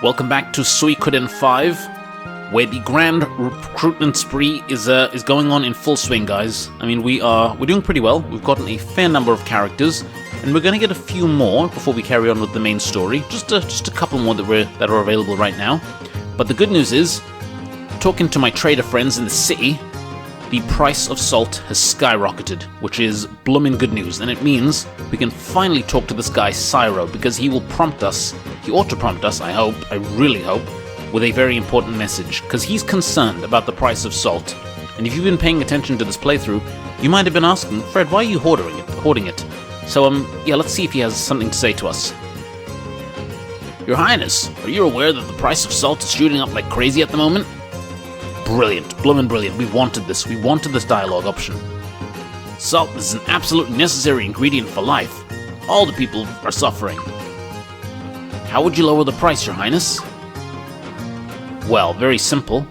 Welcome back to Suikoden V, where the grand recruitment spree is going on in full swing, guys. I mean, we're doing pretty well. We've gotten a fair number of characters, and we're going to get a few more before we carry on with the main story. Just a couple more that are available right now. But the good news is, talking to my trader friends in the city, the price of salt has skyrocketed, which is bloomin' good news, and it means we can finally talk to this guy Cyro, because he will prompt us, he ought to prompt us, I really hope, with a very important message, because he's concerned about the price of salt. And if you've been paying attention to this playthrough, you might have been asking, Fred, why are you hoarding it? So, yeah, let's see if he has something to say to us. Your Highness, are you aware that the price of salt is shooting up like crazy at the moment? Brilliant, bloomin' brilliant. We wanted this dialogue option. Salt is an absolutely necessary ingredient for life. All the people are suffering. How would you lower the price, Your Highness? Well, very simple.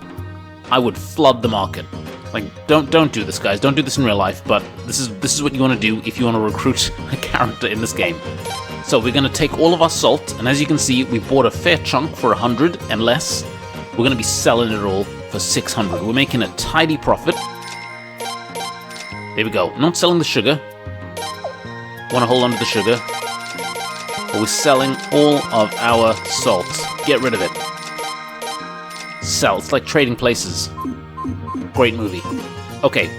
I would flood the market. Like, don't do this, guys. Don't do this in real life, but this is what you want to do if you want to recruit a character in this game. So we're going to take all of our salt, and as you can see, we bought a fair chunk for 100 and less. We're going to be selling it all for 600. We're making a tidy profit. There we go. Not selling the sugar. Want to hold on to the sugar. But we're selling all of our salt. Get rid of it. Sell. It's like trading places. Great movie. Okay,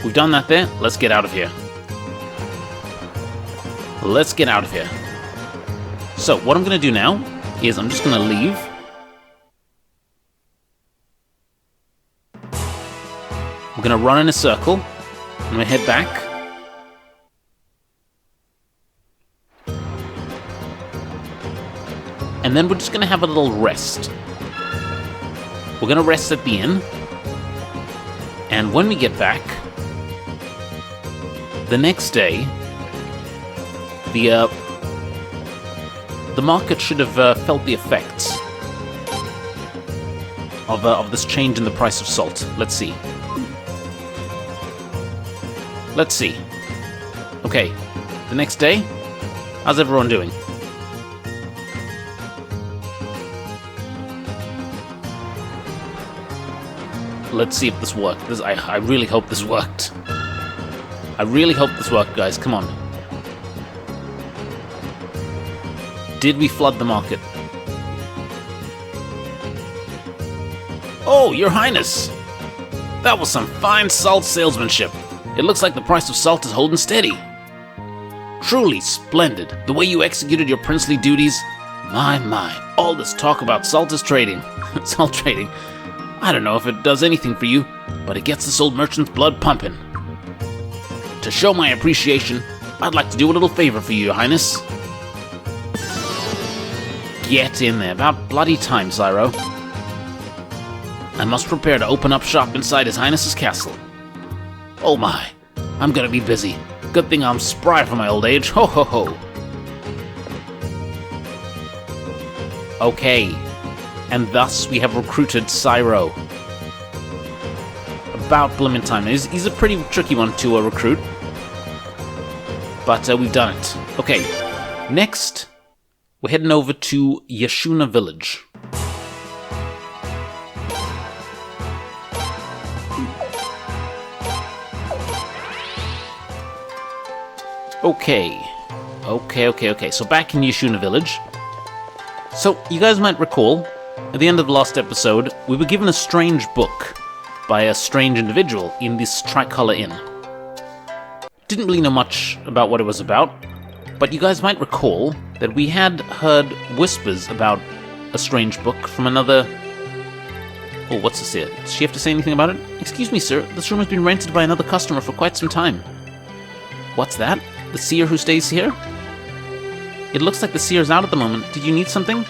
we've done that there. Let's get out of here. Let's get out of here. So, what I'm going to do now is I'm just going to leave. I'm going to run in a circle. I'm going to head back. And then we're just going to have a little rest. We're going to rest at the inn. And when we get back, the next day, the market should have felt the effects of this change in the price of salt. Let's see. Let's see. Okay, the next day, how's everyone doing? Let's see if this worked. I really hope this worked. I really hope this worked, guys. Come on. Did we flood the market? Oh, Your Highness! That was some fine salt salesmanship. It looks like the price of salt is holding steady. Truly splendid. The way you executed your princely duties. My. All this talk about salt is trading. Salt trading. I don't know if it does anything for you, but it gets this old merchant's blood pumping. To show my appreciation, I'd like to do a little favor for you, Your Highness. Get in there. About bloody time, Cyro. I must prepare to open up shop inside His Highness's castle. Oh my, I'm gonna be busy. Good thing I'm spry for my old age. Ho ho ho. Okay. And thus we have recruited Cyro. About blimmin' time. He's a pretty tricky one to recruit. But we've done it. Okay, next we're heading over to Yashuna Village. Okay. So back in Yashuna Village. So you guys might recall, at the end of the last episode, we were given a strange book by a strange individual in this Tricolor Inn. Didn't really know much about what it was about, but you guys might recall that we had heard whispers about a strange book from another... Oh, what's this here? Does she have to say anything about it? Excuse me, sir, this room has been rented by another customer for quite some time. What's that? The seer who stays here? It looks like the seer's out at the moment. Did you need something?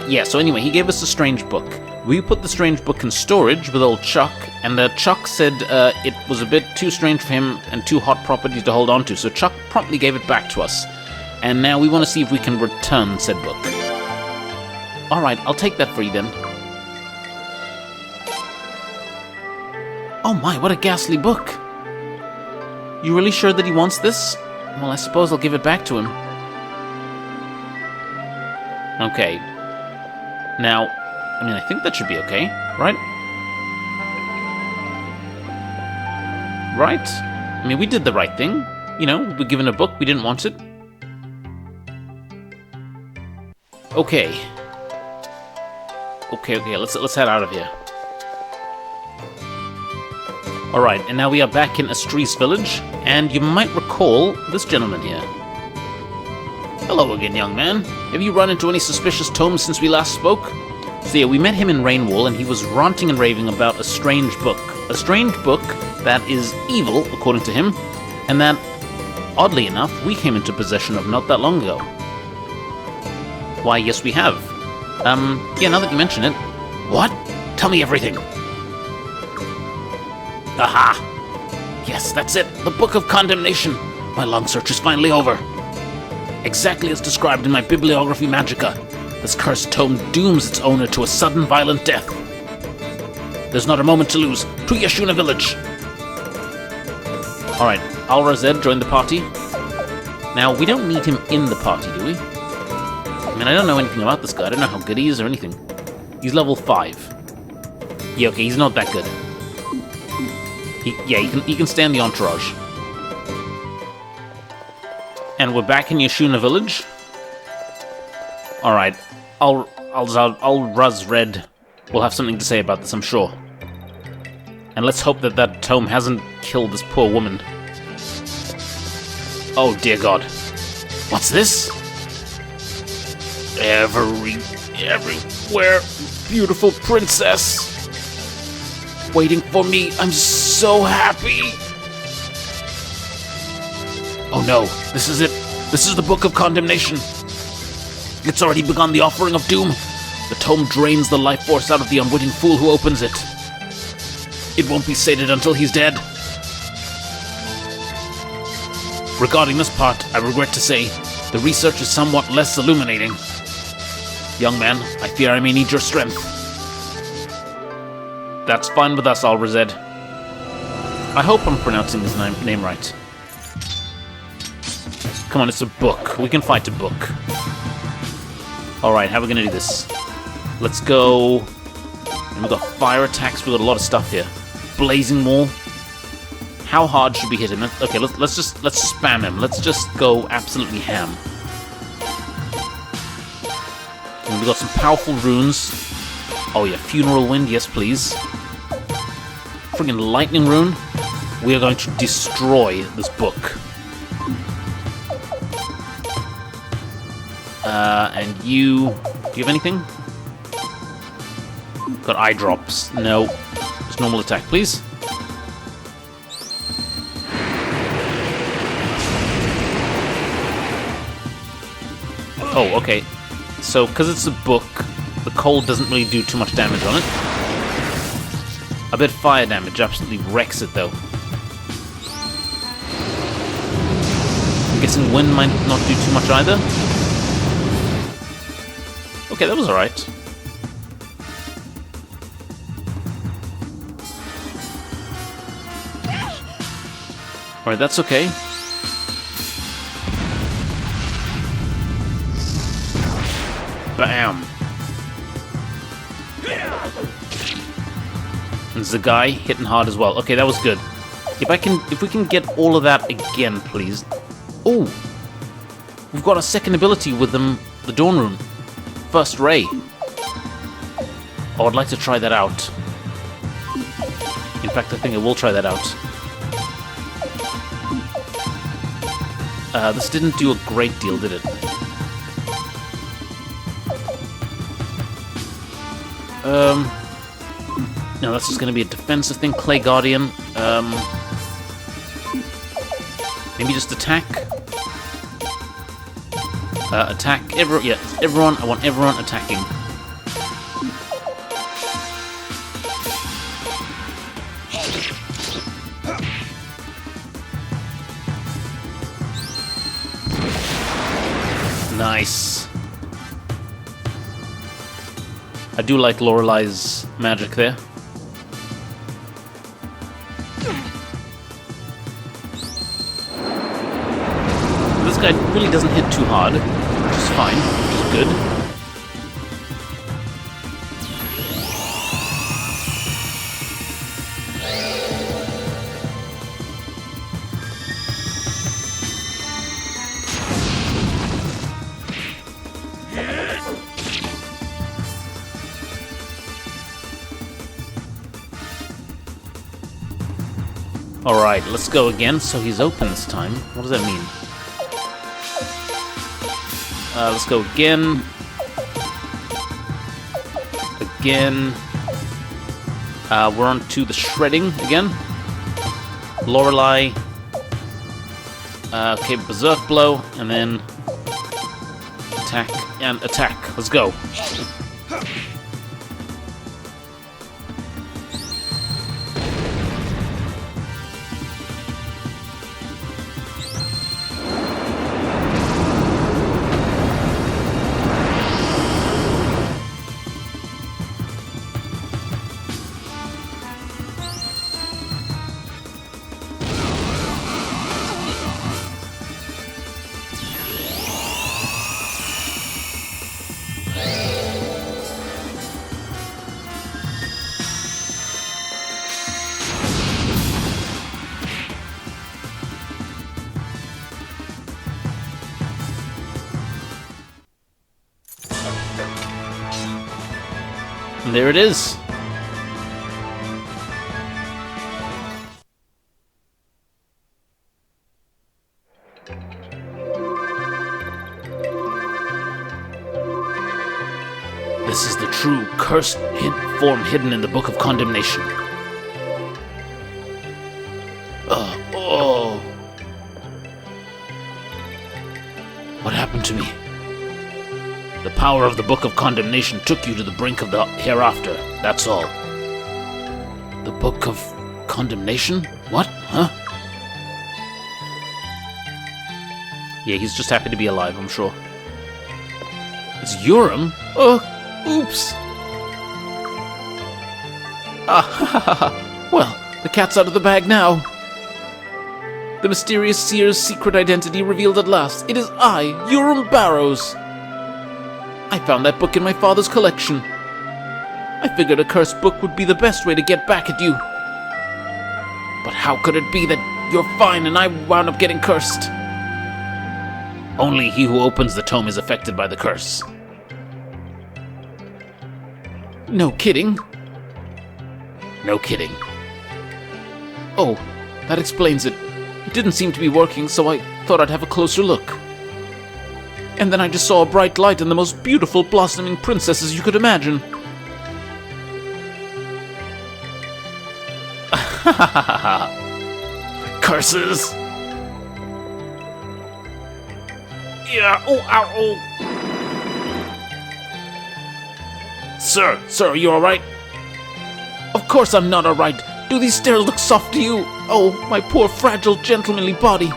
Yeah, so anyway, he gave us a strange book. We put the strange book in storage with old Chuck, and Chuck said it was a bit too strange for him and too hot property to hold on to, so Chuck promptly gave it back to us. And now we want to see if we can return said book. Alright, I'll take that for you then. Oh my, what a ghastly book! You really sure that he wants this? Well, I suppose I'll give it back to him. Okay. Now, I mean, I think that should be okay, right? Right? I mean, we did the right thing. You know, we were given a book, we didn't want it. Okay. Okay, let's head out of here. Alright, and now we are back in Astris village, and you might recall this gentleman here. Hello again, young man. Have you run into any suspicious tomes since we last spoke? So yeah, we met him in Rainwall, and he was ranting and raving about a strange book. A strange book that is evil, according to him, and that, oddly enough, we came into possession of not that long ago. Why, yes we have. Yeah, now that you mention it. What? Tell me everything. Aha! Yes, that's it. The Book of Condemnation. My long search is finally over. Exactly as described in my Bibliography Magica, this cursed tome dooms its owner to a sudden violent death. There's not a moment to lose. To Yashuna village! Alright, Al-Razed joined the party. Now, we don't need him in the party, do we? I mean, I don't know anything about this guy. I don't know how good he is or anything. He's level 5. Yeah, okay, he's not that good. He can stand the entourage. And we're back in Yashuna village. Alright, Al-Razed will have something to say about this, I'm sure. And let's hope that that tome hasn't killed this poor woman. Oh, dear God. What's this? Everywhere, beautiful princess. Waiting for me, I'm so happy. Oh no, this is it. This is the Book of Condemnation. It's already begun the offering of doom. The tome drains the life force out of the unwitting fool who opens it. It won't be sated until he's dead. Regarding this part, I regret to say, the research is somewhat less illuminating. Young man, I fear I may need your strength. That's fine with us, Al-Razed. I hope I'm pronouncing his name right. Come on, it's a book. We can fight a book. Alright, how are we gonna do this? Let's go... And we've got fire attacks, we've got a lot of stuff here. Blazing Wall. How hard should we hit him? Okay, let's spam him. Let's just go absolutely ham. And we've got some powerful runes. Oh yeah, Funeral Wind, yes please. Friggin' Lightning Rune. We are going to destroy this book. And you... Do you have anything? Got eye drops. No. Just normal attack, please. Oh, okay. So, because it's a book, the cold doesn't really do too much damage on it. I bet fire damage absolutely wrecks it, though. I'm guessing wind might not do too much either. Okay, that was alright. Alright, that's okay. Bam! And Zagai hitting hard as well. Okay, that was good. If we can get all of that again, please. Oh! We've got a second ability with them, the Dawn Rune. First Ray. Oh, I'd like to try that out. In fact, I think I will try that out. This didn't do a great deal, did it? No, that's just going to be a defensive thing. Clay Guardian. Maybe just attack. Attack everyone. I want everyone attacking. Nice. I do like Lorelei's magic there. This guy really doesn't hit too hard, which is fine, which is good. Alright, let's go again. So he's open this time. What does that mean? Let's go again. Again. We're on to the shredding again. Lorelei. Okay, berserk blow, and then attack and attack. Let's go. And there it is. This is the true cursed form hidden in the Book of Condemnation. Oh. What happened to me? The power of the Book of Condemnation took you to the brink of the hereafter, that's all. The Book of Condemnation? What? Huh? Yeah, he's just happy to be alive, I'm sure. It's Urim? Oh, oops. Well, the cat's out of the bag now. The mysterious seer's secret identity revealed at last. It is I, Urim Barrows. I found that book in my father's collection. I figured a cursed book would be the best way to get back at you. But how could it be that you're fine and I wound up getting cursed? Only he who opens the tome is affected by the curse. No kidding. No kidding. Oh, that explains it. It didn't seem to be working, so I thought I'd have a closer look. And then I just saw a bright light and the most beautiful blossoming princesses you could imagine. Curses! Yeah, oh, ow, oh. Sir, are you alright? Of course I'm not alright. Do these stairs look soft to you? Oh, my poor fragile gentlemanly body.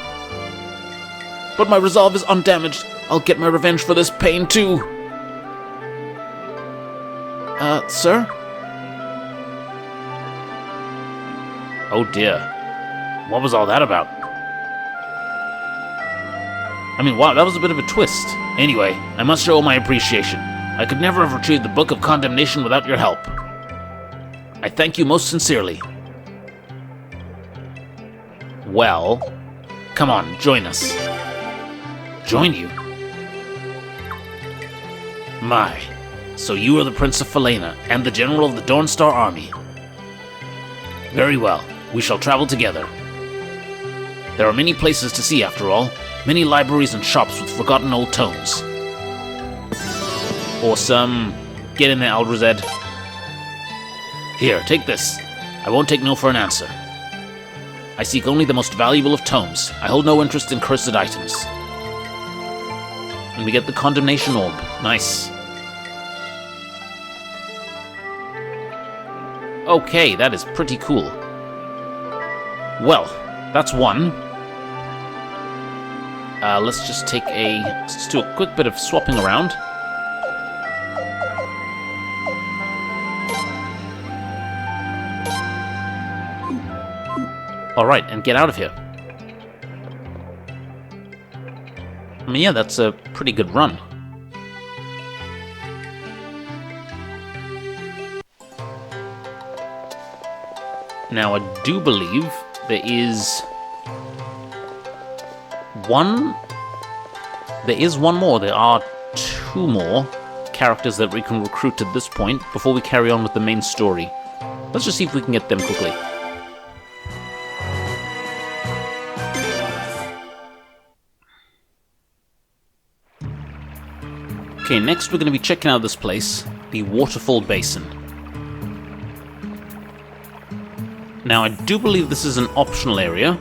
But my resolve is undamaged. I'll get my revenge for this pain, too. Sir? Oh dear. What was all that about? I mean, wow, that was a bit of a twist. Anyway, I must show my appreciation. I could never have retrieved the Book of Condemnation without your help. I thank you most sincerely. Well, come on, join us. Join you? My, so you are the Prince of Falena, and the General of the Dawnstar Army. Very well, we shall travel together. There are many places to see after all, many libraries and shops with forgotten old tomes. Awesome. Get in there, Aldrazed. Here, take this. I won't take no for an answer. I seek only the most valuable of tomes. I hold no interest in cursed items. And we get the Condemnation Orb. Nice. Okay, that is pretty cool. Well, that's one. Let's just do a quick bit of swapping around. Alright, and get out of here. I mean, yeah, that's a pretty good run. Now, I do believe there is one... There is one more. There are two more characters that we can recruit at this point before we carry on with the main story. Let's just see if we can get them quickly. Okay, next we're going to be checking out this place, the Waterfall Basin. Now, I do believe this is an optional area.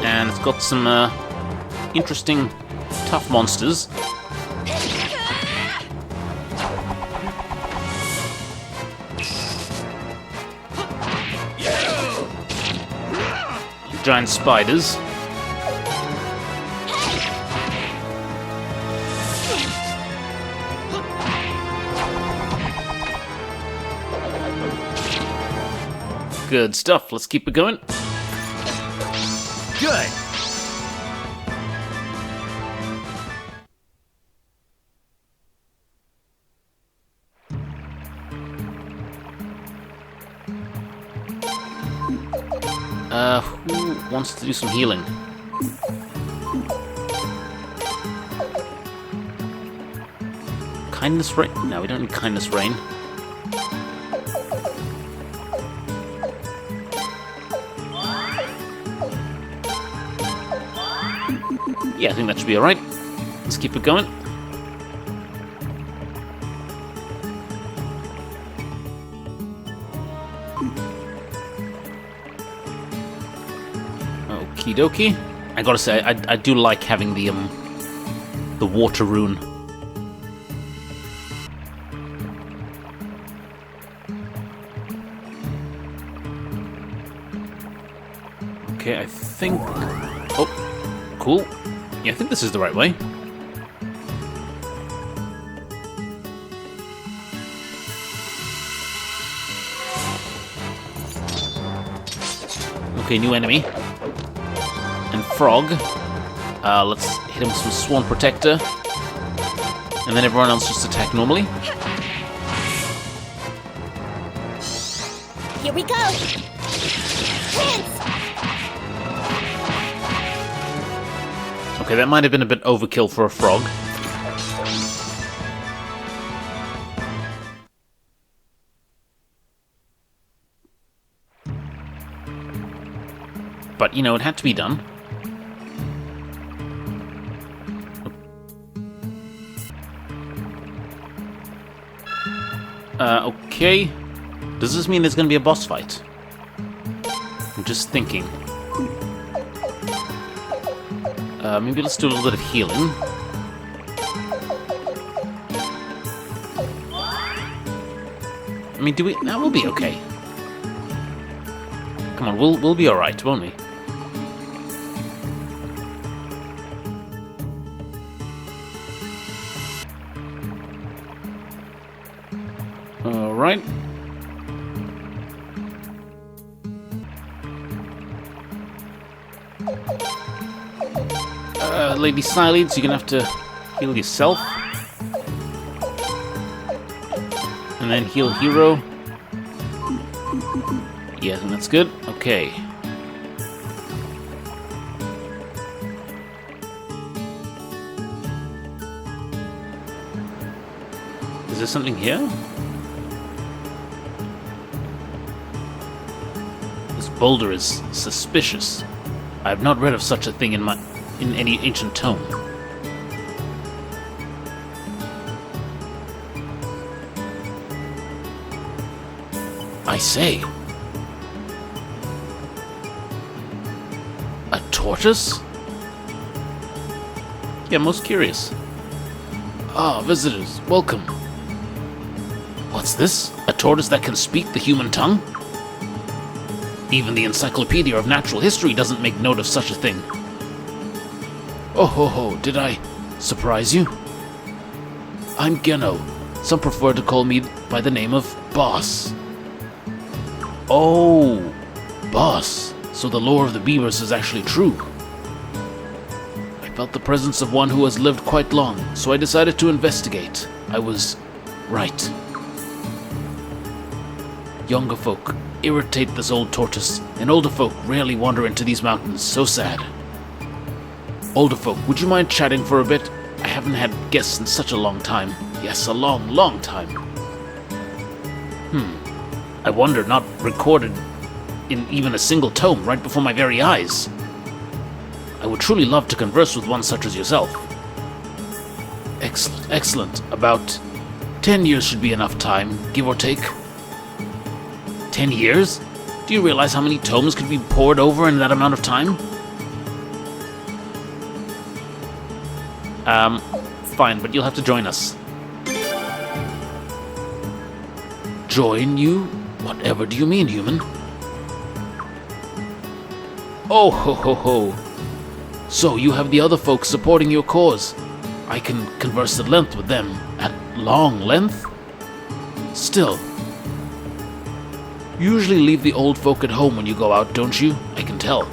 And it's got some interesting, tough monsters. Giant spiders. Good stuff, let's keep it going. Good. Who wants to do some healing? Kindness rain? No, we don't need kindness rain. Yeah, I think that should be alright. Let's keep it going. Okie dokie. I gotta say, I do like having the water rune. Okay, I think... Oh, cool. Yeah, I think this is the right way. Okay, new enemy. And Frog. Let's hit him with some Swan Protector. And then everyone else just attack normally. Here we go! Prince! Okay, that might have been a bit overkill for a frog. But, you know, it had to be done. Okay. Does this mean there's going to be a boss fight? I'm just thinking. Maybe let's do a little bit of healing. I mean, do we... That will be okay. Come on, we'll be alright, won't we? Alright. Lady Silence, you're gonna have to heal yourself. And then heal Hero. Yeah, that's good. Okay. Is there something here? This boulder is suspicious. I have not read of such a thing in any ancient tome. I say. A tortoise? Yeah, most curious. Ah, visitors, welcome. What's this? A tortoise that can speak the human tongue? Even the Encyclopedia of Natural History doesn't make note of such a thing. Oh ho ho, did I surprise you? I'm Geno. Some prefer to call me by the name of Boss. Oh, Boss. So the lore of the beavers is actually true. I felt the presence of one who has lived quite long, so I decided to investigate. I was right. Younger folk irritate this old tortoise, and older folk rarely wander into these mountains. So sad. Older folk, would you mind chatting for a bit? I haven't had guests in such a long time. Yes, a long, long time. I wonder, not recorded in even a single tome right before my very eyes. I would truly love to converse with one such as yourself. Excellent, excellent. About 10 years should be enough time, give or take. 10 years? Do you realize how many tomes could be poured over in that amount of time? Fine, but you'll have to join us. Join you? Whatever do you mean, human? Oh ho ho ho. So you have the other folks supporting your cause. I can converse at length with them. At long length? Still. You usually leave the old folk at home when you go out, don't you? I can tell.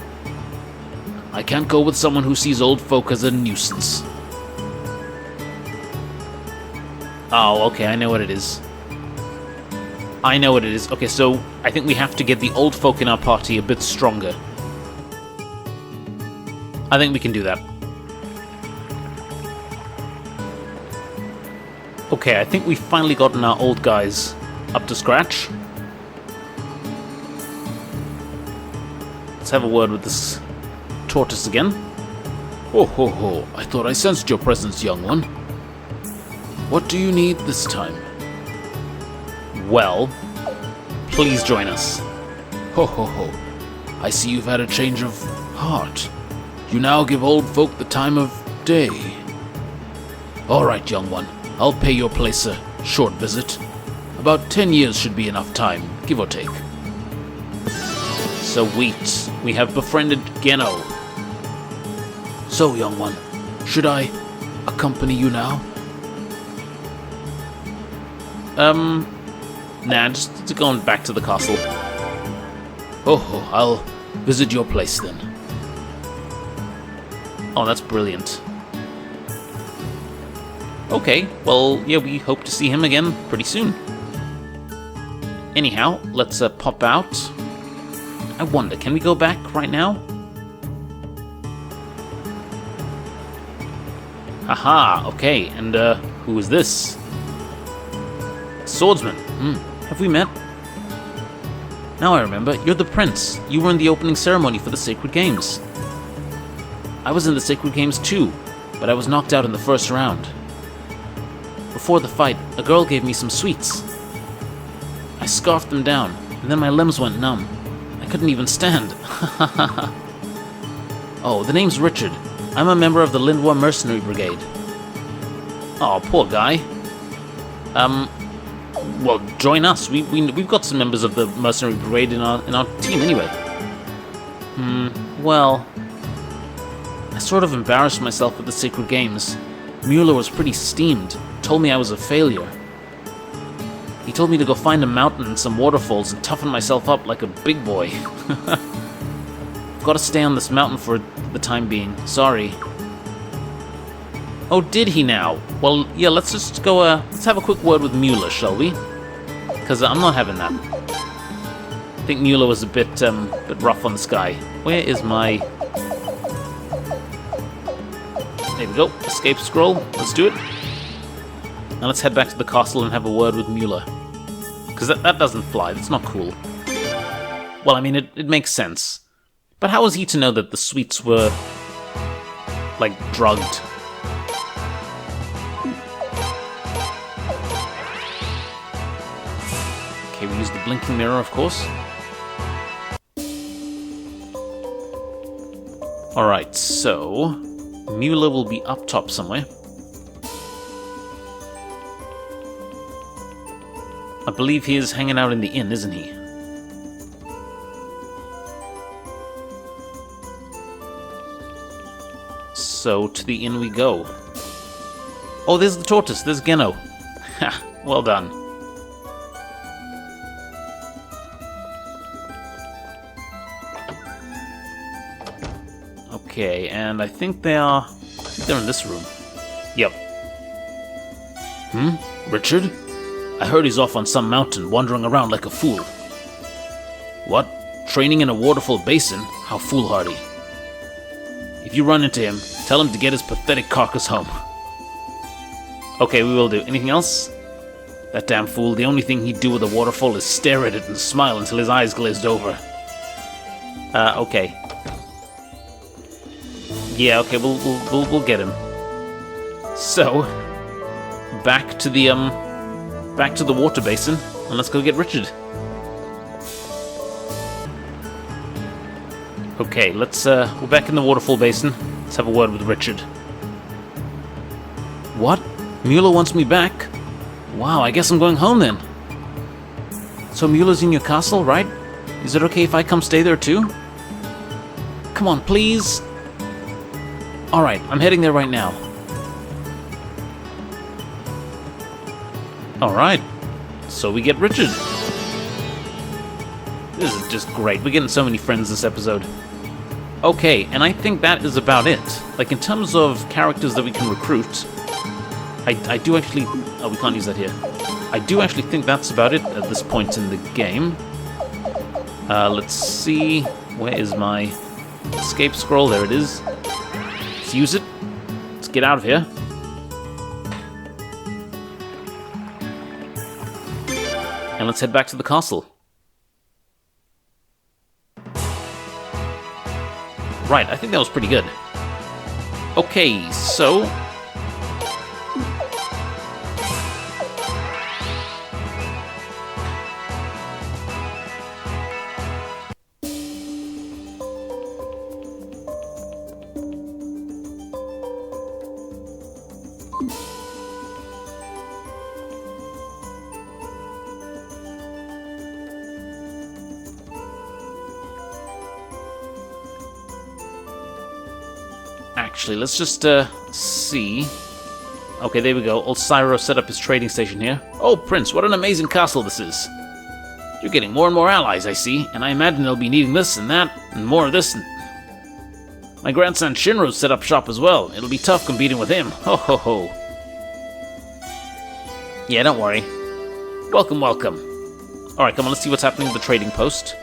I can't go with someone who sees old folk as a nuisance. Oh, okay, I know what it is. I know what it is. Okay, so I think we have to get the old folk in our party a bit stronger. I think we can do that. Okay, I think we've finally gotten our old guys up to scratch. Let's have a word with this tortoise again. Ho ho ho, I thought I sensed your presence, young one. What do you need this time? Well, please join us. Ho ho ho, I see you've had a change of heart. You now give old folk the time of day. Alright, young one, I'll pay your place a short visit. About 10 years should be enough time, give or take. Sweet, we have befriended Geno. So, young one, should I accompany you now? Nah, just going back to the castle. Oh, I'll visit your place then. Oh, that's brilliant. Okay, well, yeah, we hope to see him again pretty soon. Anyhow, let's pop out. I wonder, can we go back right now? Haha, okay, and who is this? Swordsman. Have we met? Now I remember, you're the prince. You were in the opening ceremony for the Sacred Games. I was in the Sacred Games too, but I was knocked out in the first round. Before the fight, a girl gave me some sweets. I scarfed them down, and then my limbs went numb. I couldn't even stand. Oh, the name's Richard. I'm a member of the Lindwa Mercenary Brigade. Oh, poor guy. Well, join us. We've got some members of the Mercenary Brigade in our team anyway. Well, I sort of embarrassed myself at the Sacred Games. Mueller was pretty steamed, told me I was a failure. He told me to go find a mountain and some waterfalls and toughen myself up like a big boy. Gotta stay on this mountain for the time being. Sorry. Oh, did he now? Well, yeah, let's just go, let's have a quick word with Mueller, shall we? Because I'm not having that. I think Mueller was a bit rough on this guy. Where is my... There we go. Escape scroll. Let's do it. Now let's head back to the castle and have a word with Mueller. Because that doesn't fly. That's not cool. Well, I mean, it makes sense. But how was he to know that the sweets were... like, drugged? Okay, we use the blinking mirror, of course. Alright, so... Mueller will be up top somewhere. I believe he is hanging out in the inn, isn't he? So, to the inn we go. Oh, there's the tortoise. There's Geno. Ha! Well done. Okay, and I think they're in this room. Yep. Richard? I heard he's off on some mountain, wandering around like a fool. What? Training in a waterfall basin? How foolhardy. If you run into him, tell him to get his pathetic carcass home. Okay, we will do. Anything else? That damn fool, the only thing he'd do with a waterfall is stare at it and smile until his eyes glazed over. Okay. Yeah, okay, we'll get him. So, back to the water basin, and let's go get Richard. Okay, we're back in the waterfall basin. Let's have a word with Richard. What? Mueller wants me back? Wow, I guess I'm going home then. So Mueller's in your castle, right? Is it okay if I come stay there too? Come on, please. Alright, I'm heading there right now. Alright, so we get Richard. This is just great. We're getting so many friends this episode. Okay, and I think that is about it. Like, in terms of characters that we can recruit, I do actually... Oh, we can't use that here. I do actually think that's about it at this point in the game. Let's see... Where is my escape scroll? There it is. Let's use it. Let's get out of here. And let's head back to the castle. Right, I think that was pretty good. Okay, so... Actually, let's just see. Okay, there we go. Old Cyro set up his trading station here. Oh, Prince, what an amazing castle this is. You're getting more and more allies, I see, and I imagine they'll be needing this and that, and more of this. And my grandson Shinro's set up shop as well. It'll be tough competing with him. Ho ho ho. Yeah, don't worry. Welcome, welcome. Alright, come on, let's see what's happening with the trading post.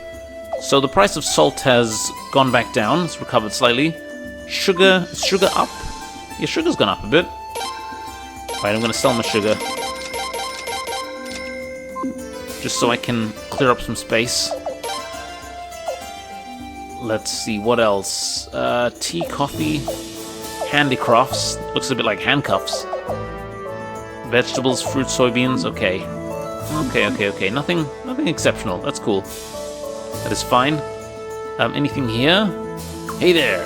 So the price of salt has gone back down. It's recovered slightly. Sugar, is sugar up? Yeah, sugar's gone up a bit. Alright, I'm gonna sell my sugar. Just so I can clear up some space. Let's see, what else? Tea, coffee, handicrafts. Looks a bit like handcuffs. Vegetables, fruit, soybeans, okay. Okay. Nothing exceptional. That's cool. That is fine. Anything here? Hey there!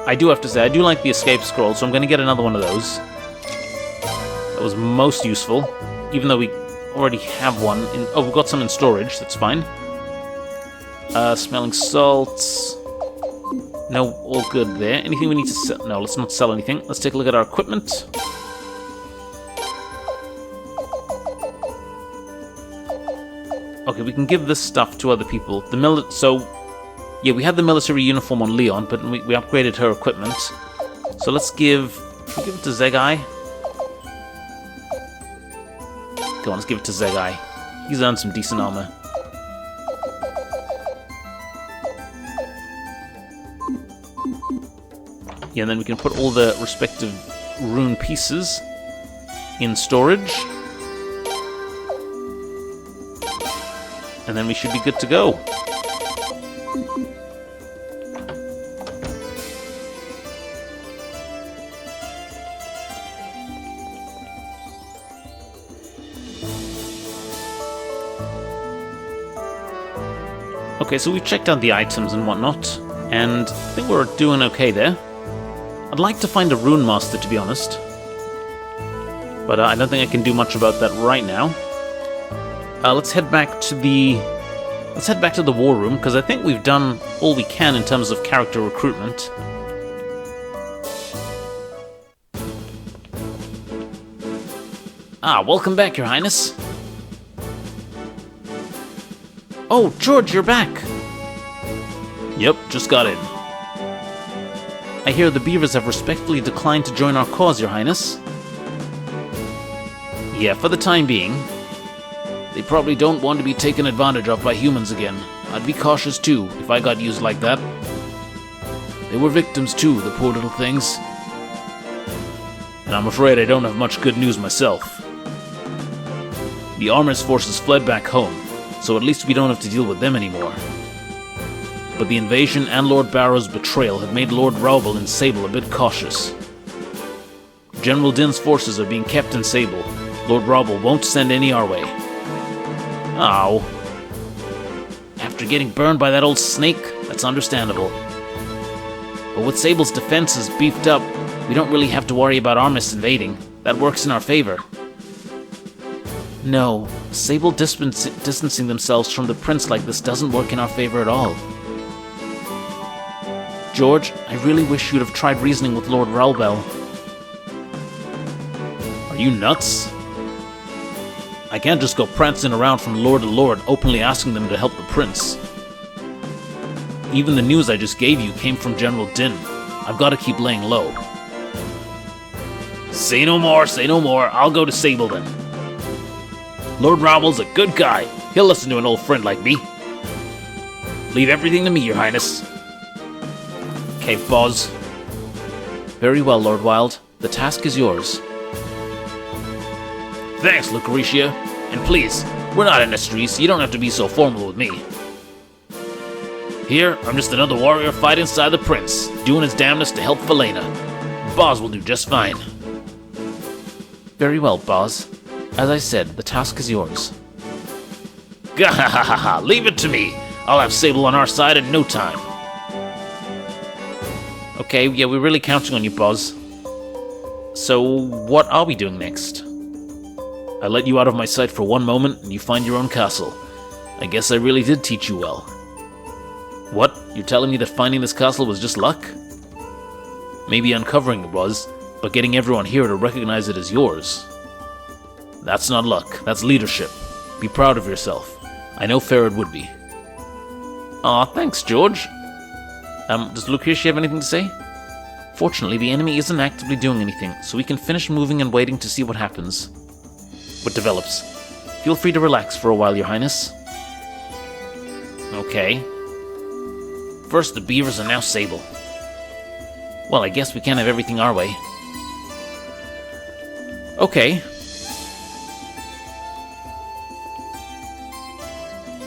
I do have to say, I do like the escape scroll, so I'm going to get another one of those. That was most useful, even though we already have one. Oh, we've got some in storage, that's fine. Smelling salts. No, all good there. Anything we need to sell? No, let's not sell anything. Let's take a look at our equipment. Okay, we can give this stuff to other people. Yeah, we had the military uniform on Leon, but we upgraded her equipment. So let's give it to Zegai? Go on, let's give it to Zegai. He's earned some decent armor. Yeah, and then we can put all the respective rune pieces in storage. And then we should be good to go. Okay, so we've checked out the items and whatnot, and I think we're doing okay there. I'd like to find a Rune Master, to be honest. But I don't think I can do much about that right now. Let's head back to the war room, because I think we've done all we can in terms of character recruitment. Ah, welcome back, Your Highness. Oh, George, you're back! Yep, just got in. I hear the beavers have respectfully declined to join our cause, Your Highness. Yeah, for the time being. They probably don't want to be taken advantage of by humans again. I'd be cautious too, if I got used like that. They were victims too, the poor little things. and I'm afraid I don't have much good news myself. The Armor's forces fled back home, so at least we don't have to deal with them anymore. But the invasion and Lord Barrow's betrayal have made Lord Raubel and Sable a bit cautious. General Din's forces are being kept in Sable. Lord Raubel won't send any our way. Ow. After getting burned by that old snake, that's understandable. But with Sable's defenses beefed up, we don't really have to worry about Armis invading. That works in our favor. No, Sable distancing themselves from the prince like this doesn't work in our favor at all. George, I really wish you'd have tried reasoning with Lord Raubel. Are you nuts? I can't just go prancing around from lord to lord, openly asking them to help the prince. Even the news I just gave you came from General Din. I've got to keep laying low. Say no more, I'll go to Sable then. Lord Raubel's a good guy. He'll listen to an old friend like me. Leave everything to me, Your Highness. Okay, Boz. Very well, Lord Wilde. The task is yours. Thanks, Lucretia. And please, we're not in the streets, so you don't have to be so formal with me. Here, I'm just another warrior fighting inside the prince, doing his damnedest to help Falena. Boz will do just fine. Very well, Boz. As I said, the task is yours. Gahahaha! Leave it to me! I'll have Sable on our side in no time. Okay, yeah, we're really counting on you, Boz. So, what are we doing next? I let you out of my sight for one moment, and you find your own castle. I guess I really did teach you well. What? You're telling me that finding this castle was just luck? Maybe uncovering it was, but getting everyone here to recognize it as yours. That's not luck, that's leadership. Be proud of yourself. I know Farad would be. Aw, thanks, George. Does Lucretia have anything to say? Fortunately, the enemy isn't actively doing anything, so we can finish moving and waiting to see what happens. What develops. Feel free to relax for a while, Your Highness. Okay. First the beavers and now Sable. Well, I guess we can't have everything our way. Okay.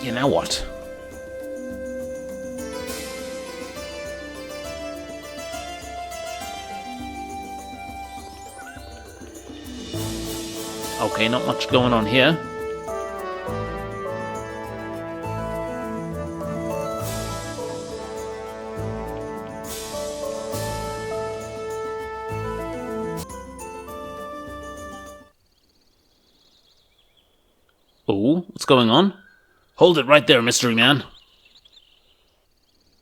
Yeah, now what? Okay, not much going on here. Oh, what's going on? Hold it right there, mystery man.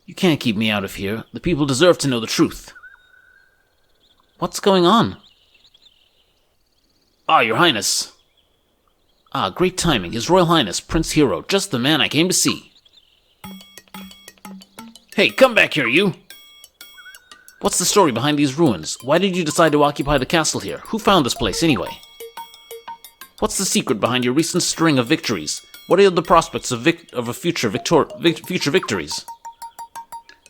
You can't keep me out of here. The people deserve to know the truth. What's going on? Ah, Your Highness. Ah, great timing. His Royal Highness, Prince Hero, just the man I came to see. Hey, come back here, you! What's the story behind these ruins? Why did you decide to occupy the castle here? Who found this place, anyway? What's the secret behind your recent string of victories? What are the prospects of future victories?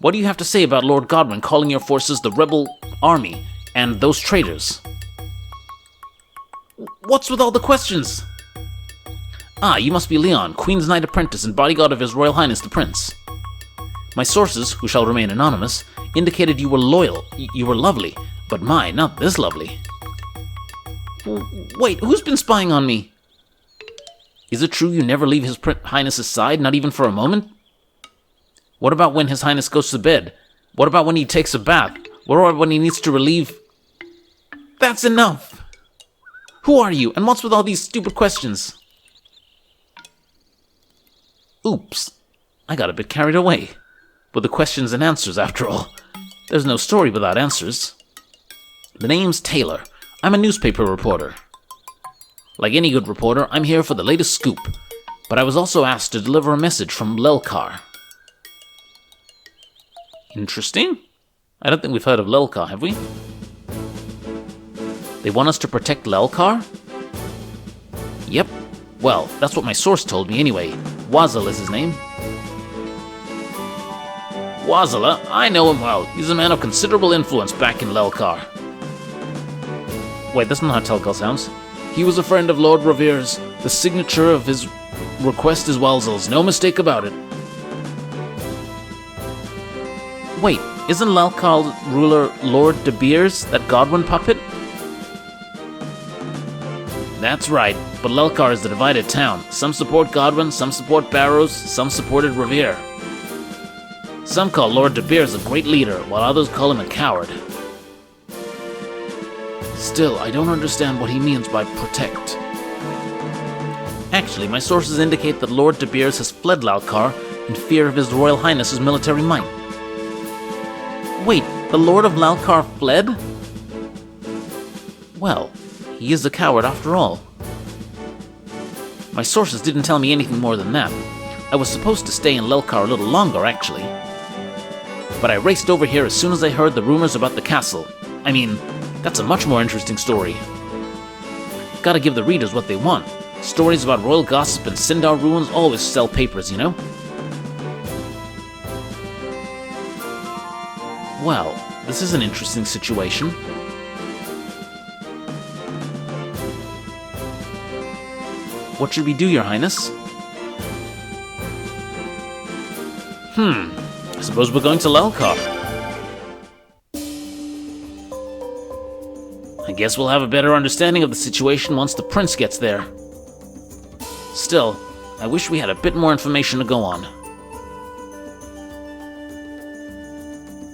What do you have to say about Lord Godwin calling your forces the rebel army and those traitors? What's with all the questions? Ah, you must be Leon, Queen's Knight Apprentice and bodyguard of His Royal Highness the Prince. My sources, who shall remain anonymous, indicated you were loyal, you were lovely, but my, not this lovely. Wait, who's been spying on me? Is it true you never leave His Highness's side, not even for a moment? What about when His Highness goes to bed? What about when he takes a bath? What about when he needs to relieve... That's enough! Who are you, and what's with all these stupid questions? Oops, I got a bit carried away. With the questions and answers, after all. There's no story without answers. The name's Taylor. I'm a newspaper reporter. Like any good reporter, I'm here for the latest scoop. But I was also asked to deliver a message from Lelkar. Interesting. I don't think we've heard of Lelkar, have we? They want us to protect Lelkar? Yep. Well, that's what my source told me anyway. Wazel is his name. Wazela? I know him well. He's a man of considerable influence back in Lelkar. Wait, that's not how Telgal sounds. He was a friend of Lord Revere's. The signature of his request is Walzel's. No mistake about it. Wait, isn't Lalkar's ruler Lord De Beers that Godwin puppet? That's right, but Lalkar is the divided town. Some support Godwin, some support Barrows, some supported Revere. Some call Lord De Beers a great leader, while others call him a coward. Still, I don't understand what he means by protect. Actually, my sources indicate that Lord De Beers has fled Lalkar in fear of His Royal Highness's military might. Wait, the Lord of Lalkar fled? Well, he is a coward after all. My sources didn't tell me anything more than that. I was supposed to stay in Lalkar a little longer, actually. But I raced over here as soon as I heard the rumors about the castle. I mean, that's a much more interesting story. Gotta give the readers what they want. Stories about royal gossip and Sindar ruins always sell papers, you know? Well, this is an interesting situation. What should we do, Your Highness? I suppose we're going to Lalkar. I guess we'll have a better understanding of the situation once the prince gets there. Still, I wish we had a bit more information to go on.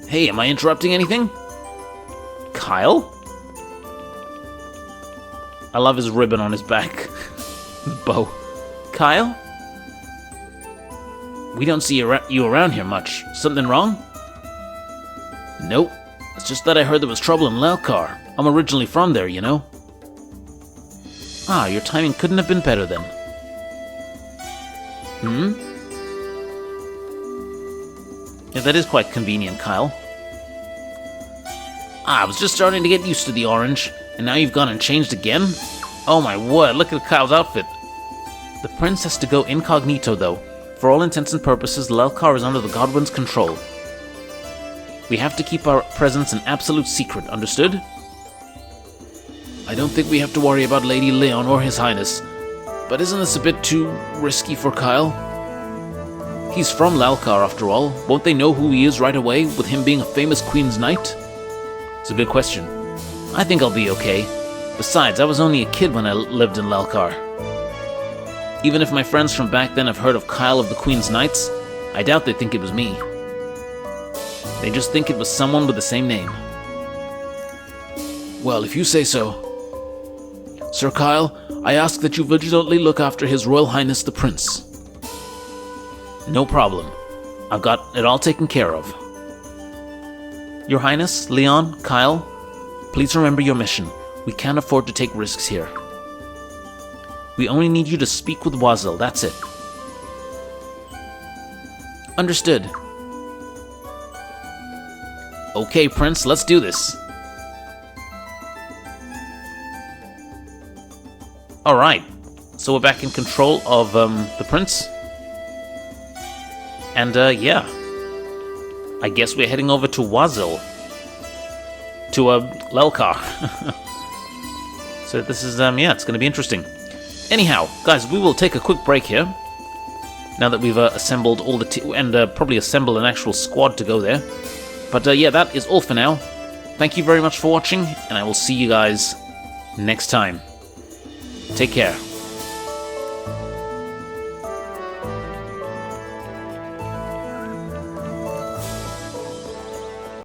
Hey, am I interrupting anything? Kyle? I love his ribbon on his back. Bow. Kyle? We don't see you around here much. Something wrong? Nope. It's just that I heard there was trouble in Lalkar. I'm originally from there, you know. Ah, your timing couldn't have been better then. Yeah, that is quite convenient, Kyle. I was just starting to get used to the orange, and now you've gone and changed again? Oh my word, look at Kyle's outfit. The prince has to go incognito, though. For all intents and purposes, Lalkar is under the Godwin's control. We have to keep our presence an absolute secret, understood? I don't think we have to worry about Lady Leon or His Highness, but isn't this a bit too risky for Kyle? He's from Lalkar, after all. Won't they know who he is right away, with him being a famous Queen's Knight? It's a good question. I think I'll be okay. Besides, I was only a kid when I lived in Lalkar. Even if my friends from back then have heard of Kyle of the Queen's Knights, I doubt they think it was me. They just think it was someone with the same name. Well, if you say so. Sir Kyle, I ask that you vigilantly look after His Royal Highness the Prince. No problem. I've got it all taken care of. Your Highness, Leon, Kyle, please remember your mission. We can't afford to take risks here. We only need you to speak with Wazel, that's it. Understood. Okay, Prince, let's do this. Alright, so we're back in control of the Prince. And yeah. I guess we're heading over to Wazel. To Lalkar. So this is, yeah, it's going to be interesting. Anyhow, guys, we will take a quick break here. Now that we've assembled all the and probably assembled an actual squad to go there. But yeah, that is all for now. Thank you very much for watching, and I will see you guys next time. Take care.